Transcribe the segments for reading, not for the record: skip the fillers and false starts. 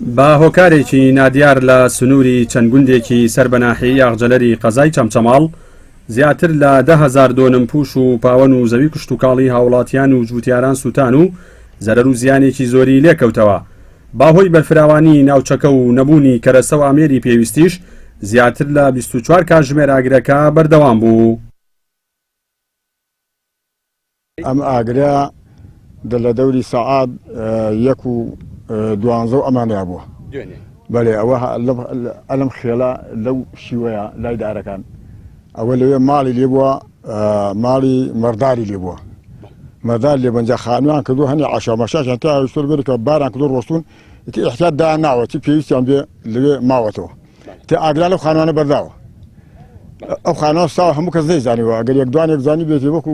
با هۆکارێکی نادیار لە سنووری چەند گوندێکی سەر بەناحی یاغجەلەری قەزای چەمچەماڵ زیاتر لە 10,000 دۆنم پوش و پاوەن و زەوی کشتتوکاڵی هاوڵاتیان و جووتیاران سووتان و زەرەر و زیانێکی زۆری لێکەوتەوە. باهۆی بەرفراوانی ناوچەکە و نەبوونی کەرەسە و ئامێری پێویستیش زیاتر لە 24 کاتژمێر ئاگرەکە بەردەوام بوو. ئەم ئاگرا لە دەوری سەعات 1:12 ئەمانەیە بووە. بەڵێ ئەوە ئەلم خێڵە لەو شیوەیە لای دارەکان ئەوە لەوێ ماڵی لێ بووە، ماڵی مەرداری لێ بووە، مەردار لێ بەنجە خانوویان کردو هەنی عاشامەشاشیان تا هەستۆر بێت کە باران کردو ڕۆستون احتیاط دا ناوە چی پێویستیان بێ لەوێ ماوەتەوە تێ ئاگرا لەو خانوانە بەرداوە. ئەو خانوە ساوە هەموو کەس نەیزانیوە، ئەگەر یەکدوانێک زانی بێتی وەکو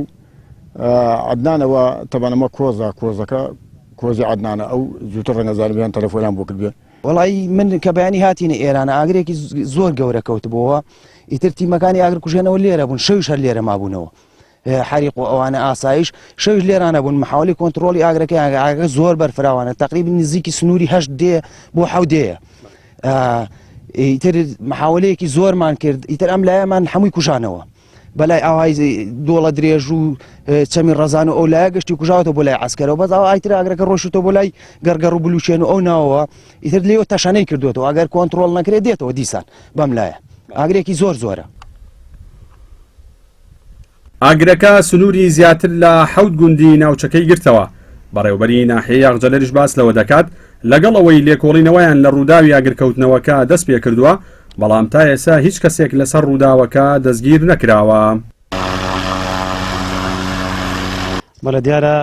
عەدنانەوە تەبەنەمە کۆزەکە کۆزی عەدنانە ئەو زووتر ڕەنگەزانیان تەلەفۆنیان بۆ کردبێ. وڵی من کە بەیانی هاتینە ئێرانە ئاگرێکی زۆر گەورە کەوتبووەوە، ئیتر تیمەکانی ئاگر کوژێنەوە لێرە بوون، شەویش هەر لێرە مابوونەوە، حریق و ئەوانە ئاسایش شەویش لێرانە بوون. محاولی کۆنتترۆلی ئاگرەکەی ئاگرەکە زۆر بەرفراوانە، تقریبا نزیکی سنووری 8 دێ بۆ 7 دەیە. ئیتر محاولەیەکی زۆرمان کرد، ئیتر ئەم لایەمان هەمووی کوژانەوە بەلای ئاوای دۆڵە درێژ و چەمی ڕەزان و ئەو لایە گەشتی کوژاوەتەوە بۆ لای عەسکەرەوە، بەس ئایتر ئاگرەکە ڕۆشتەوە بۆ لای گەرگەڕ و بلوچێن و ئەو ناوەوە، ئیتر لێوە تەشانەی کردوێتەوە، ئەگەر کۆنتترۆل نەکرێت دێتەوە دیسان بەم لایە. ئاگرێکی زۆرە. ئاگرەکە سنووری زیاتر لە 7 گوندی ناوچەکەی گرتەوە. بەڕێوەبەری ناحیەی یاغجەلەریش باس لەوە دەکات لەگەڵ ئەوەی لێکۆڵینەوەیان لە ڕووداوی ئاگرکەوتنەوەکە دەست پێ کردووە، بەڵام تا ئێستا هیچ کەسێک لەسەر ڕووداوەکە دەستگیر نەکراوە. بەڵە دیارە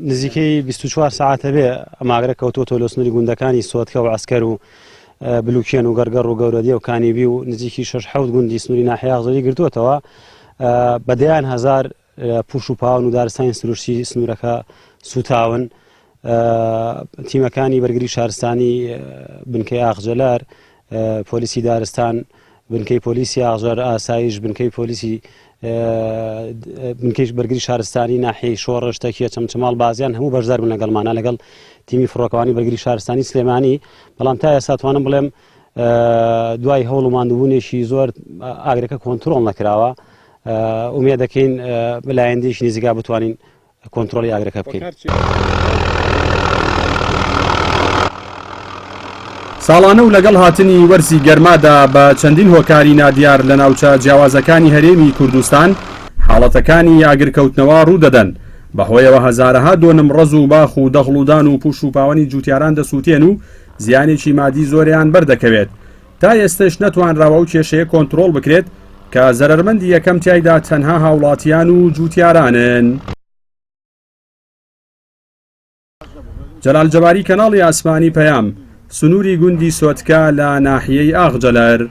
نزیکەی 24 ساعتە بێ ئەماگرە کەوتۆتۆ لە سنووری گوندەکانی سۆتکە و عەسکەر و بلوکێن و گەرگەڕ و گەورەدیە و کانیبی و نزیکی 6-7 گوندی سنووری ناحیە یاغجەلی گرتووەتەوە. بەدەیان هەزار پوش و پاون و دارستانی سروشتی سنوورەکە سوتاون. تیمەکانی بەرگری شارستانی بنکەی ئاغجەلار، پۆلیسی دارستان، بنکەی پۆلیسی ئاغجەر ئاسایش، بنکەی پۆلیسی بنکەی بەرگری شارستانی ناحیەی شۆڕش تەکیە چەمچەماڵ بازیان هەموو بەشدار بوون لەگەڵمانە لەگەڵ تیمی فڕۆکەوانی بەرگری شارستانی سلێمانی. بەڵام تا ئێستا توانم بڵێم دوای هەوڵ و ماندووبوونێکی زۆر ئاگرەکە کۆنتترۆل نەکراوە. ئومێ دەکەین بەلایەندەیەکی نزیکا بتوانین کۆنتترۆلی ئاگرەکە بکەین. ساڵانە و لەگەڵ هاتنی وەرزی گەرمادا بە چەندین هۆکاری نادیار لە ناوچە جیاوازەکانی هەرێمی کوردستان حاڵەتەکانی ئاگرکەوتنەوە ڕوودەدەن. بەهۆیەوە هەزارەها دۆنم ڕەز و باخ و دەغڵودان و پوش و پاوەنی جووتیاران دەسووتێن و زیانێکی مادی زۆریان بەردەکەوێت. تا ئێستش نەتوانراوە و کێشەیە کۆنتترۆل بکرێت کە زەرەرمەندی یەکەم تایدا تەنها هاوڵاتیان و جووتیارانن. جەلال جەباری، کەناڵی ئاسمانی پەیام، سنووری گوندی سۆتکە لە ناحیەی ئاغجەلەر.